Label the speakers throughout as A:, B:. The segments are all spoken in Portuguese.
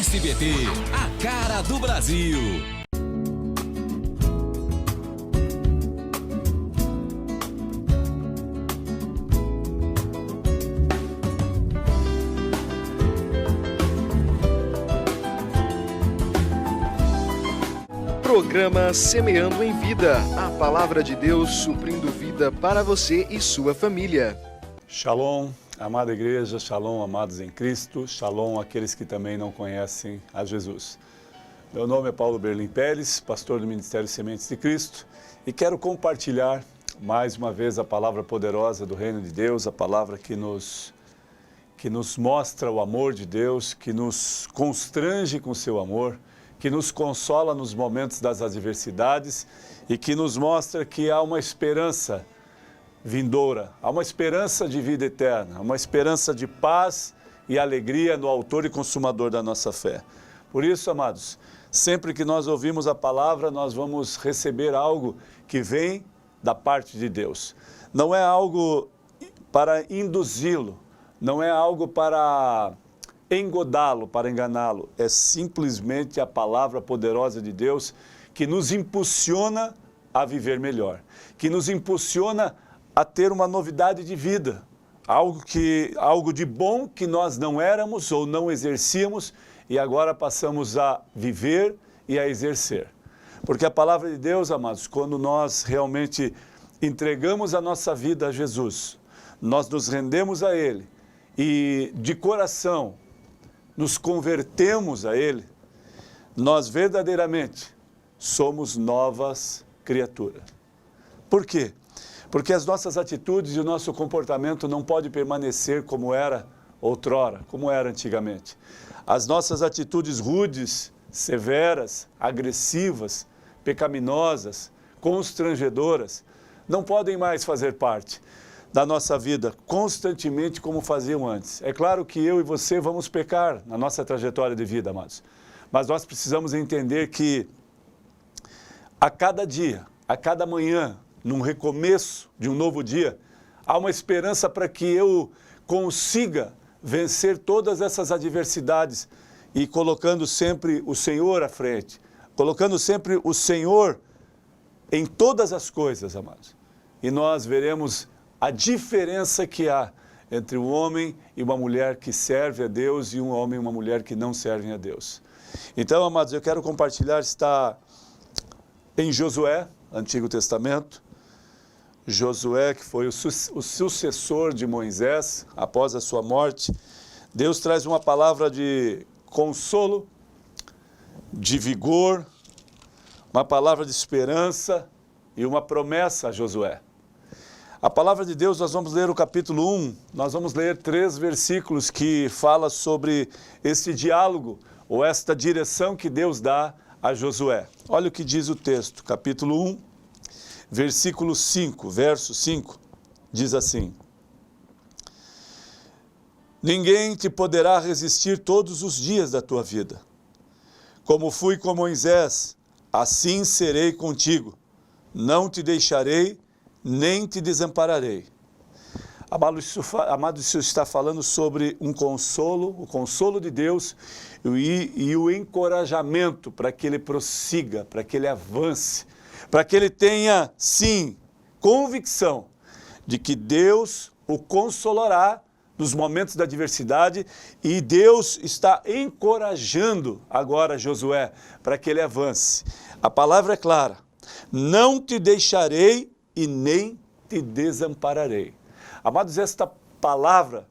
A: SBT, a cara do Brasil.
B: Programa Semeando em Vida, a palavra de Deus suprindo vida para você e sua família.
C: Shalom, amada igreja, shalom, amados em Cristo, shalom aqueles que também não conhecem a Jesus. Meu nome é Paulo Berlim Pérez, pastor do Ministério Sementes de Cristo, e quero compartilhar mais uma vez a palavra poderosa do Reino de Deus, a palavra que nos mostra o amor de Deus, que nos constrange com o seu amor, que nos consola nos momentos das adversidades e que nos mostra que há uma esperança vindoura, há uma esperança de vida eterna, uma esperança de paz e alegria no autor e consumador da nossa fé. Por isso, amados, sempre que nós ouvimos a palavra, nós vamos receber algo que vem da parte de Deus. Não é algo para induzi-lo, não é algo para engodá-lo, para enganá-lo. É simplesmente a palavra poderosa de Deus que nos impulsiona a viver melhor, que nos impulsiona a ter uma novidade de vida, algo de bom que nós não éramos ou não exercíamos e agora passamos a viver e a exercer. Porque a palavra de Deus, amados, quando nós realmente entregamos a nossa vida a Jesus, nós nos rendemos a Ele e de coração nos convertemos a Ele, nós verdadeiramente somos novas criaturas. Por quê? Porque as nossas atitudes e o nosso comportamento não pode permanecer como era outrora, como era antigamente. As nossas atitudes rudes, severas, agressivas, pecaminosas, constrangedoras, não podem mais fazer parte da nossa vida constantemente como faziam antes. É claro que eu e você vamos pecar na nossa trajetória de vida, amados. Mas nós precisamos entender que a cada dia, a cada manhã, num recomeço de um novo dia, há uma esperança para que eu consiga vencer todas essas adversidades e colocando sempre o Senhor à frente, colocando sempre o Senhor em todas as coisas, amados. E nós veremos a diferença que há entre um homem e uma mulher que serve a Deus e um homem e uma mulher que não servem a Deus. Então, amados, eu quero compartilhar, está em Josué, Antigo Testamento. Josué, que foi o sucessor de Moisés, após a sua morte, Deus traz uma palavra de consolo, de vigor, uma palavra de esperança e uma promessa a Josué. A palavra de Deus, nós vamos ler o capítulo 1, nós vamos ler 3 versículos que fala sobre esse diálogo, ou esta direção que Deus dá a Josué. Olha o que diz o texto, capítulo 1, versículo 5, verso 5, diz assim: Ninguém te poderá resistir todos os dias da tua vida. Como fui com Moisés, assim serei contigo. Não te deixarei, nem te desampararei. Amado, isso está falando sobre um consolo, o consolo de Deus e o encorajamento para que ele prossiga, para que ele avance, para que ele tenha, sim, convicção de que Deus o consolará nos momentos da adversidade e Deus está encorajando agora Josué para que ele avance. A palavra é clara: não te deixarei e nem te desampararei. Amados, esta palavra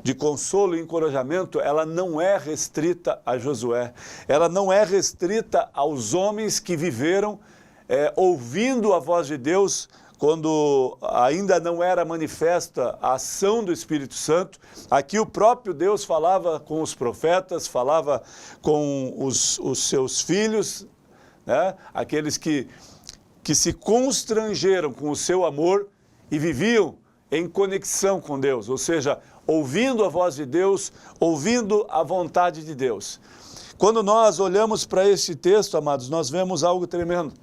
C: de consolo e encorajamento, ela não é restrita a Josué, ela não é restrita aos homens que viveram ouvindo a voz de Deus quando ainda não era manifesta a ação do Espírito Santo. Aqui o próprio Deus falava com os profetas, falava com os seus filhos, né? Aqueles que se constrangeram com o seu amor e viviam em conexão com Deus, ou seja, ouvindo a voz de Deus, ouvindo a vontade de Deus. Quando nós olhamos para esse texto, amados, nós vemos algo tremendo.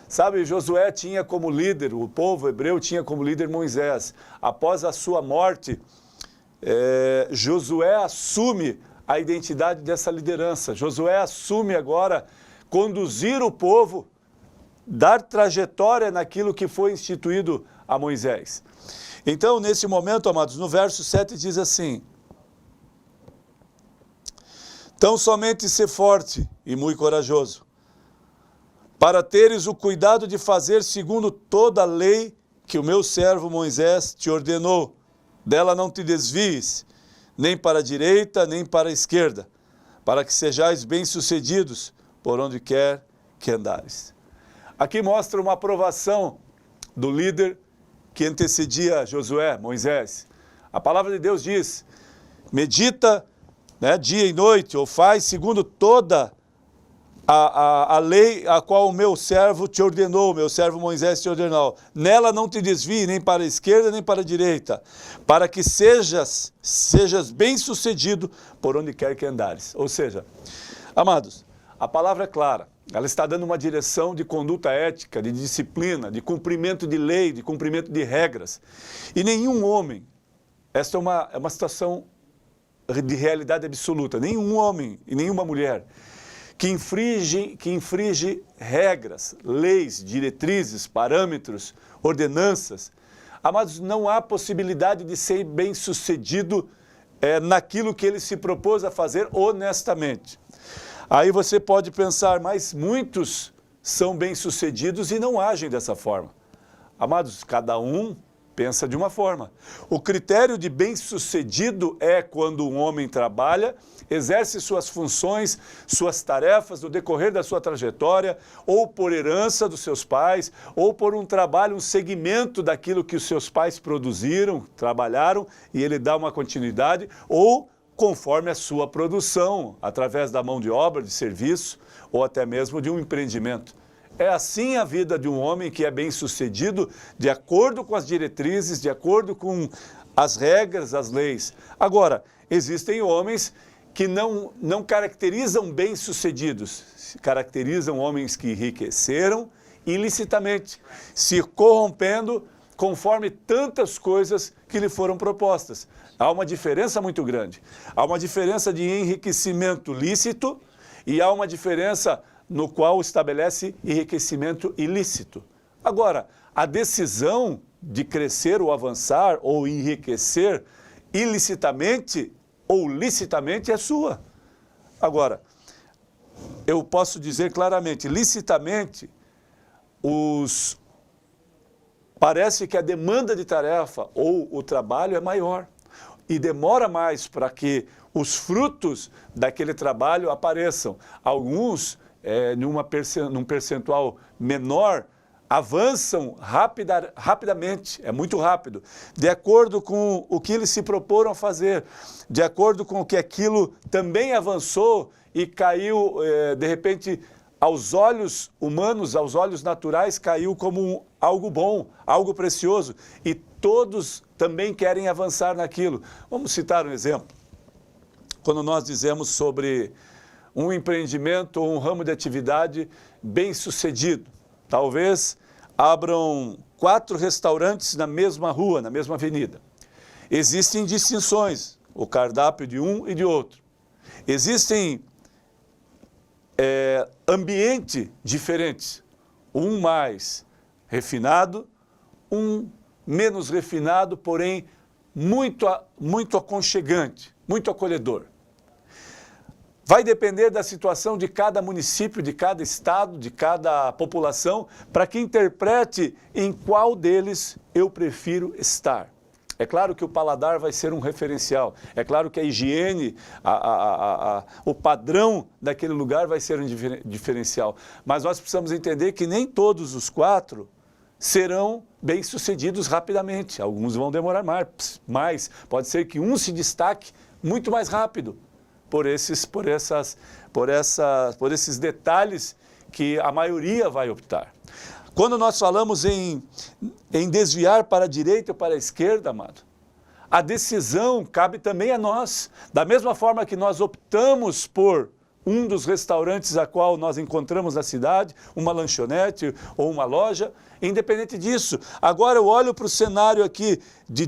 C: Sabe, Josué tinha como líder, o povo hebreu tinha como líder Moisés. Após a sua morte, Josué assume a identidade dessa liderança. Josué assume agora conduzir o povo, dar trajetória naquilo que foi instituído a Moisés. Então, nesse momento, amados, no verso 7 diz assim: tão somente ser forte e muito corajoso, para teres o cuidado de fazer segundo toda a lei que o meu servo Moisés te ordenou. Dela não te desvies, nem para a direita, nem para a esquerda, para que sejais bem-sucedidos por onde quer que andares. Aqui mostra uma aprovação do líder que antecedia Josué, Moisés. A palavra de Deus diz: medita, dia e noite, ou faz segundo toda a lei a qual o meu servo te ordenou, meu servo Moisés te ordenou. Nela não te desvie nem para a esquerda nem para a direita, para que sejas bem-sucedido por onde quer que andares. Ou seja, amados, a palavra é clara. Ela está dando uma direção de conduta ética, de disciplina, de cumprimento de lei, de cumprimento de regras. E nenhum homem, esta é uma situação de realidade absoluta, nenhum homem e nenhuma mulher que infringe regras, leis, diretrizes, parâmetros, ordenanças, amados, não há possibilidade de ser bem-sucedido naquilo que ele se propôs a fazer honestamente. Aí você pode pensar, mas muitos são bem-sucedidos e não agem dessa forma. Amados, cada um pensa de uma forma. O critério de bem-sucedido é quando um homem trabalha, exerce suas funções, suas tarefas no decorrer da sua trajetória, ou por herança dos seus pais, ou por um trabalho, um segmento daquilo que os seus pais produziram, trabalharam, e ele dá uma continuidade, ou conforme a sua produção, através da mão de obra, de serviço, ou até mesmo de um empreendimento. É assim a vida de um homem que é bem-sucedido, de acordo com as diretrizes, de acordo com as regras, as leis. Agora, existem homens que não caracterizam bem-sucedidos, caracterizam homens que enriqueceram ilicitamente, se corrompendo conforme tantas coisas que lhe foram propostas. Há uma diferença muito grande. Há uma diferença de enriquecimento lícito e há uma diferença no qual estabelece enriquecimento ilícito. Agora, a decisão de crescer ou avançar ou enriquecer ilicitamente ou licitamente é sua. Agora, eu posso dizer claramente, licitamente, parece que a demanda de tarefa ou o trabalho é maior e demora mais para que os frutos daquele trabalho apareçam. Alguns, num percentual menor, avançam rapidamente, é muito rápido, de acordo com o que eles se proporam a fazer, de acordo com o que aquilo também avançou e caiu, de repente, aos olhos humanos, aos olhos naturais, caiu como algo bom, algo precioso, e todos também querem avançar naquilo. Vamos citar um exemplo. Quando nós dizemos sobre um empreendimento ou um ramo de atividade bem-sucedido, talvez abram 4 restaurantes na mesma rua, na mesma avenida. Existem distinções, o cardápio de um e de outro. Existem ambientes diferentes, um mais refinado, um menos refinado, porém muito aconchegante, muito acolhedor. Vai depender da situação de cada município, de cada estado, de cada população, para que interprete em qual deles eu prefiro estar. É claro que o paladar vai ser um referencial, é claro que a higiene, o padrão daquele lugar vai ser um diferencial, mas nós precisamos entender que nem todos os 4 serão bem-sucedidos rapidamente, alguns vão demorar mais, pode ser que um se destaque muito mais rápido, por esses detalhes que a maioria vai optar. Quando nós falamos em desviar para a direita ou para a esquerda, amado, a decisão cabe também a nós. Da mesma forma que nós optamos por um dos restaurantes a qual nós encontramos na cidade, uma lanchonete ou uma loja, independente disso. Agora eu olho para o cenário aqui de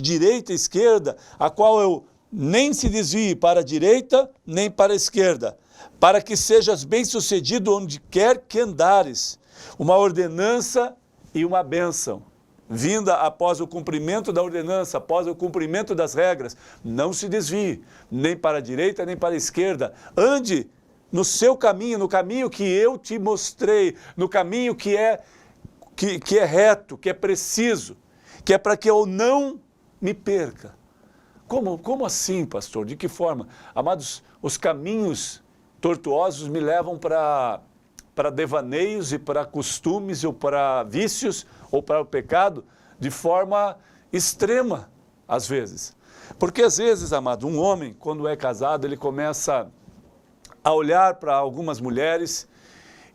C: direita e esquerda, a qual eu nem se desvie para a direita, nem para a esquerda, para que sejas bem-sucedido onde quer que andares. Uma ordenança e uma bênção, vinda após o cumprimento da ordenança, após o cumprimento das regras. Não se desvie, nem para a direita, nem para a esquerda. Ande no seu caminho, no caminho que eu te mostrei, no caminho que é reto, que é preciso, que é para que eu não me perca. Como assim, pastor? De que forma? Amados, os caminhos tortuosos me levam para devaneios e para costumes ou para vícios ou para o pecado de forma extrema, às vezes. Porque às vezes, amado, um homem, quando é casado, ele começa a olhar para algumas mulheres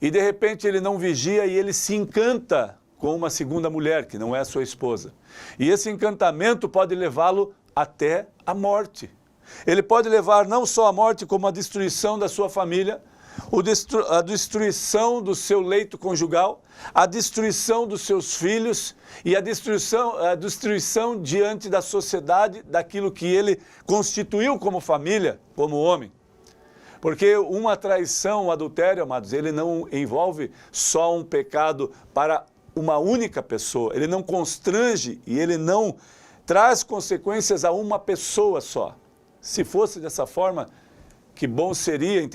C: e de repente ele não vigia e ele se encanta com uma segunda mulher, que não é sua esposa. E esse encantamento pode levá-lo até a morte. Ele pode levar não só a morte, como a destruição da sua família, a destruição do seu leito conjugal, a destruição dos seus filhos e a destruição diante da sociedade, daquilo que ele constituiu como família, como homem. Porque uma traição, um adultério, amados, ele não envolve só um pecado para uma única pessoa, ele não constrange e ele não traz consequências a uma pessoa só. Se fosse dessa forma, que bom seria,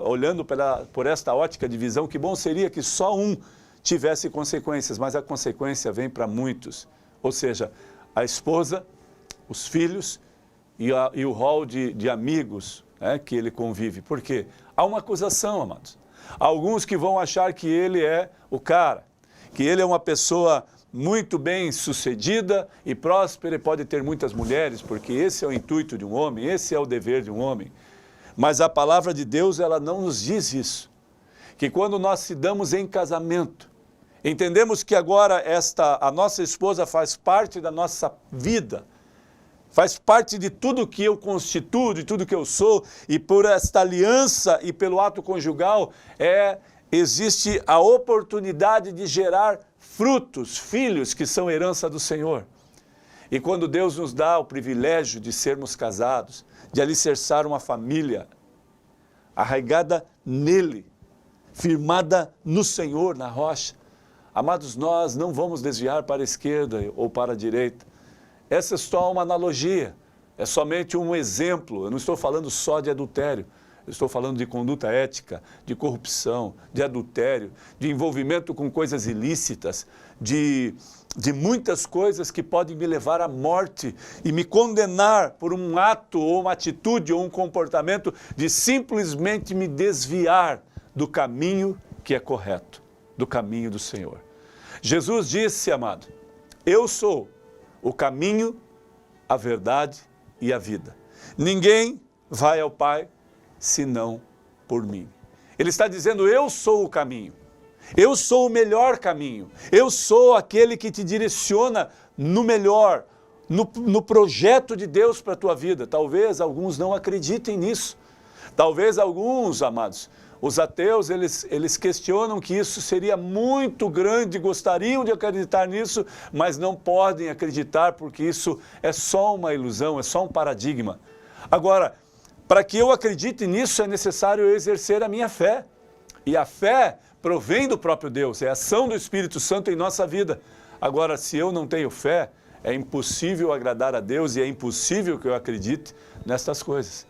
C: olhando por esta ótica de visão, que bom seria que só um tivesse consequências, mas a consequência vem para muitos. Ou seja, a esposa, os filhos e o rol de amigos que ele convive. Por quê? Há uma acusação, amados. Há alguns que vão achar que ele é o cara, que ele é uma pessoa muito bem sucedida e próspera e pode ter muitas mulheres, porque esse é o intuito de um homem, esse é o dever de um homem. Mas a palavra de Deus, ela não nos diz isso. Que quando nós se damos em casamento, entendemos que agora a nossa esposa faz parte da nossa vida, faz parte de tudo que eu constituo, de tudo que eu sou, e por esta aliança e pelo ato conjugal, existe a oportunidade de gerar frutos, filhos que são herança do Senhor. E quando Deus nos dá o privilégio de sermos casados, de alicerçar uma família arraigada nele, firmada no Senhor, na rocha, amados, nós não vamos desviar para a esquerda ou para a direita. Essa é só uma analogia, é somente um exemplo. Eu não estou falando só de adultério. Eu estou falando de conduta ética, de corrupção, de adultério, de envolvimento com coisas ilícitas, de muitas coisas que podem me levar à morte e me condenar por um ato ou uma atitude ou um comportamento de simplesmente me desviar do caminho que é correto, do caminho do Senhor. Jesus disse, amado, eu sou o caminho, a verdade e a vida. Ninguém vai ao Pai senão por mim. Ele está dizendo, eu sou o caminho, eu sou o melhor caminho, eu sou aquele que te direciona no melhor, no projeto de Deus para a tua vida. Talvez alguns não acreditem nisso, talvez alguns, amados, os ateus, eles questionam que isso seria muito grande, gostariam de acreditar nisso, mas não podem acreditar porque isso é só uma ilusão, é só um paradigma. Agora, para que eu acredite nisso, é necessário eu exercer a minha fé. E a fé provém do próprio Deus, é a ação do Espírito Santo em nossa vida. Agora, se eu não tenho fé, é impossível agradar a Deus e é impossível que eu acredite nestas coisas.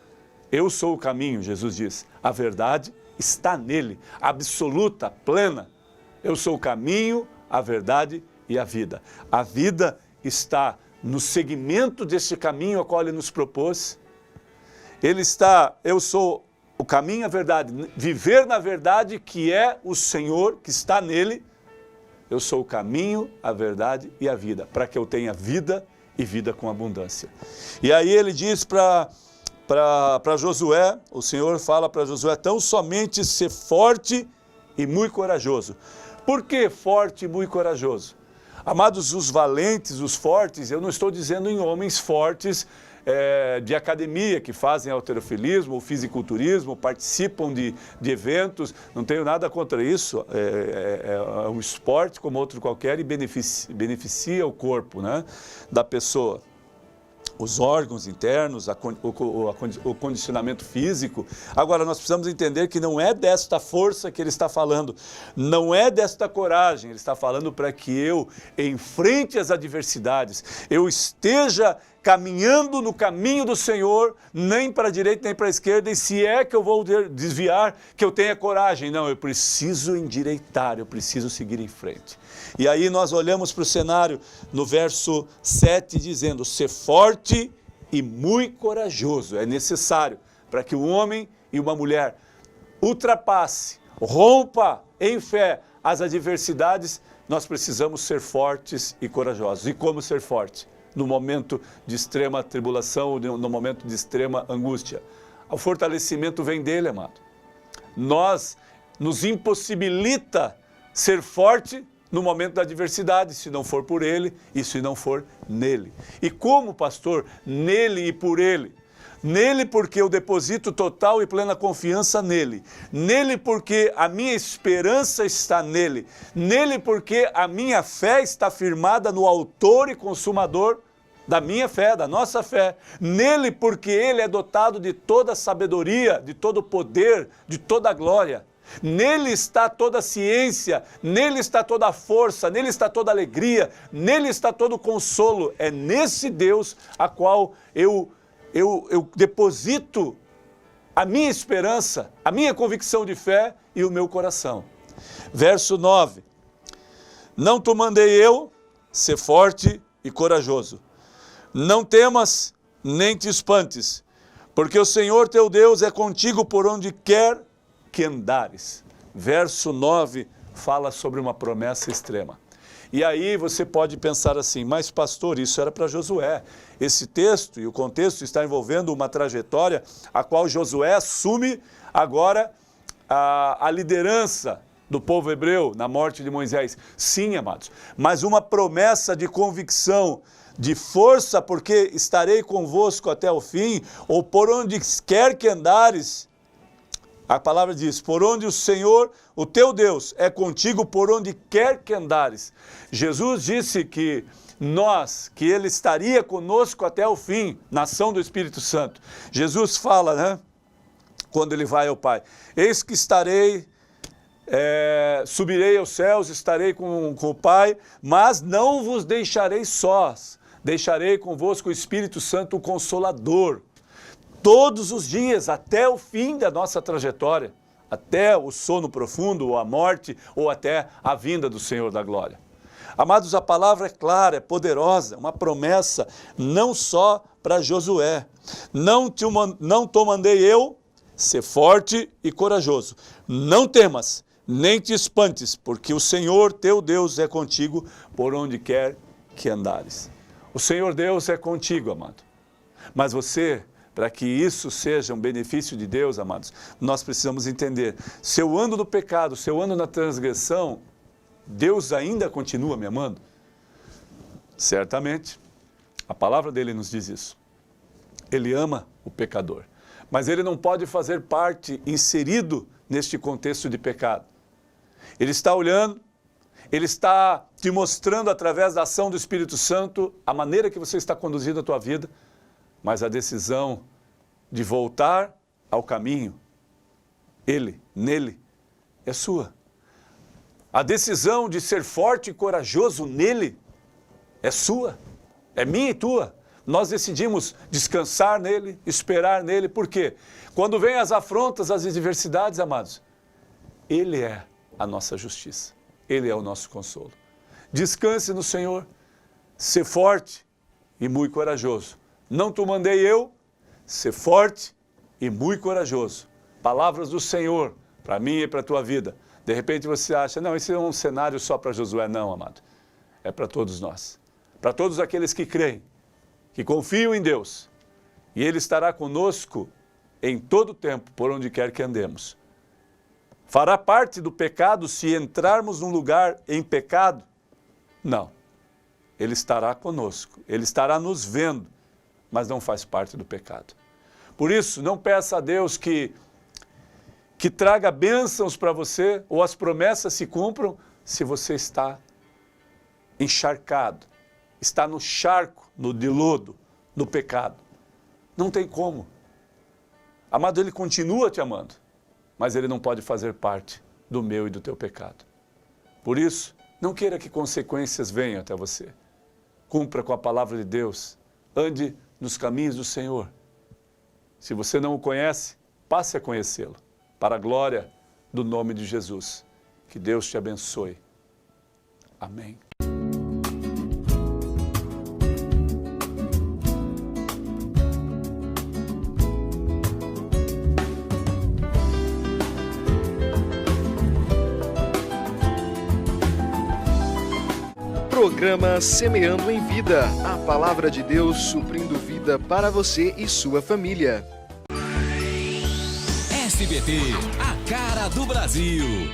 C: Eu sou o caminho, Jesus diz. A verdade está nele, absoluta, plena. Eu sou o caminho, a verdade e a vida. A vida está no segmento deste caminho ao qual ele nos propôs. Eu sou o caminho, a verdade, viver na verdade que é o Senhor, que está nele. Eu sou o caminho, a verdade e a vida, para que eu tenha vida e vida com abundância. E aí ele diz para Josué, o Senhor fala para Josué, tão somente ser forte e muito corajoso. Por que forte e muito corajoso? Amados, os valentes, os fortes, eu não estou dizendo em homens fortes de academia, que fazem halterofilismo ou fisiculturismo, participam de eventos, não tenho nada contra isso, é um esporte como outro qualquer e beneficia o corpo, né, da pessoa. os órgãos internos, o condicionamento físico. Agora, nós precisamos entender que não é desta força que ele está falando, não é desta coragem, ele está falando para que eu enfrente as adversidades, eu esteja caminhando no caminho do Senhor, nem para a direita nem para a esquerda, e se é que eu vou desviar, que eu tenha coragem. Não, eu preciso endireitar, eu preciso seguir em frente. E aí nós olhamos para o cenário no verso 7 dizendo, ser forte e muito corajoso. É necessário para que um homem e uma mulher ultrapasse, rompa em fé as adversidades, nós precisamos ser fortes e corajosos. E como ser forte? No momento de extrema tribulação, no momento de extrema angústia. O fortalecimento vem dele, amado. Nos impossibilita ser forte no momento da adversidade, se não for por ele e se não for nele. E como, pastor? Nele e por ele. Nele porque eu deposito total e plena confiança nele. Nele porque a minha esperança está nele. Nele porque a minha fé está firmada no autor e consumador da minha fé, da nossa fé. Nele porque ele é dotado de toda a sabedoria, de todo o poder, de toda a glória. Nele está toda a ciência, nele está toda a força, nele está toda a alegria, nele está todo o consolo. É nesse Deus a qual eu deposito a minha esperança, a minha convicção de fé e o meu coração. Verso 9. Não te mandei eu ser forte e corajoso. Não temas, nem te espantes, porque o Senhor teu Deus é contigo por onde quer que andares. Verso 9 fala sobre uma promessa extrema. E aí você pode pensar assim, mas pastor, isso era para Josué. Esse texto e o contexto está envolvendo uma trajetória a qual Josué assume agora a liderança do povo hebreu na morte de Moisés. Sim, amados, mas uma promessa de convicção, de força, porque estarei convosco até o fim, ou por onde quer que andares. A palavra diz, por onde o Senhor, o teu Deus, é contigo, por onde quer que andares. Jesus disse que Ele estaria conosco até o fim, na ação do Espírito Santo. Jesus fala, né, quando Ele vai ao Pai, eis que subirei aos céus, estarei com o Pai, mas não vos deixarei sós, deixarei convosco o Espírito Santo, o Consolador, todos os dias, até o fim da nossa trajetória, até o sono profundo, ou a morte, ou até a vinda do Senhor da glória. Amados, a palavra é clara, é poderosa, uma promessa não só para Josué. Não te mandei eu ser forte e corajoso. Não temas, nem te espantes, porque o Senhor teu Deus é contigo por onde quer que andares. O Senhor Deus é contigo, amado. Mas você, para que isso seja um benefício de Deus, amados, nós precisamos entender. Se eu ando no pecado, se eu ando na transgressão, Deus ainda continua me amando? Certamente. A palavra dele nos diz isso. Ele ama o pecador. Mas ele não pode fazer parte, inserido neste contexto de pecado. Ele está olhando, ele está te mostrando através da ação do Espírito Santo a maneira que você está conduzindo a tua vida, mas a decisão de voltar ao caminho, nele, é sua. A decisão de ser forte e corajoso nele é sua, é minha e tua. Nós decidimos descansar nele, esperar nele, por quê? Quando vêm as afrontas, as adversidades, amados, ele é a nossa justiça, ele é o nosso consolo. Descanse no Senhor, ser forte e muito corajoso. Não te mandei eu, ser forte e muito corajoso. Palavras do Senhor para mim e para a tua vida. De repente você acha, não, esse é um cenário só para Josué. Não, amado, é para todos nós. Para todos aqueles que creem, que confiam em Deus. E Ele estará conosco em todo o tempo, por onde quer que andemos. Fará parte do pecado se entrarmos num lugar em pecado? Não. Ele estará conosco, Ele estará nos vendo, mas não faz parte do pecado. Por isso, não peça a Deus que traga bênçãos para você, ou as promessas se cumpram, se você está encharcado, está no charco, no de lodo, no pecado. Não tem como. Amado, Ele continua te amando, mas Ele não pode fazer parte do meu e do teu pecado. Por isso, não queira que consequências venham até você. Cumpra com a palavra de Deus. Ande nos caminhos do Senhor. Se você não o conhece, passe a conhecê-lo. Para a glória do nome de Jesus. Que Deus te abençoe. Amém.
B: Programa Semeando em Vida. A palavra de Deus suprindo vida para você e sua família.
A: SBT, a cara do Brasil.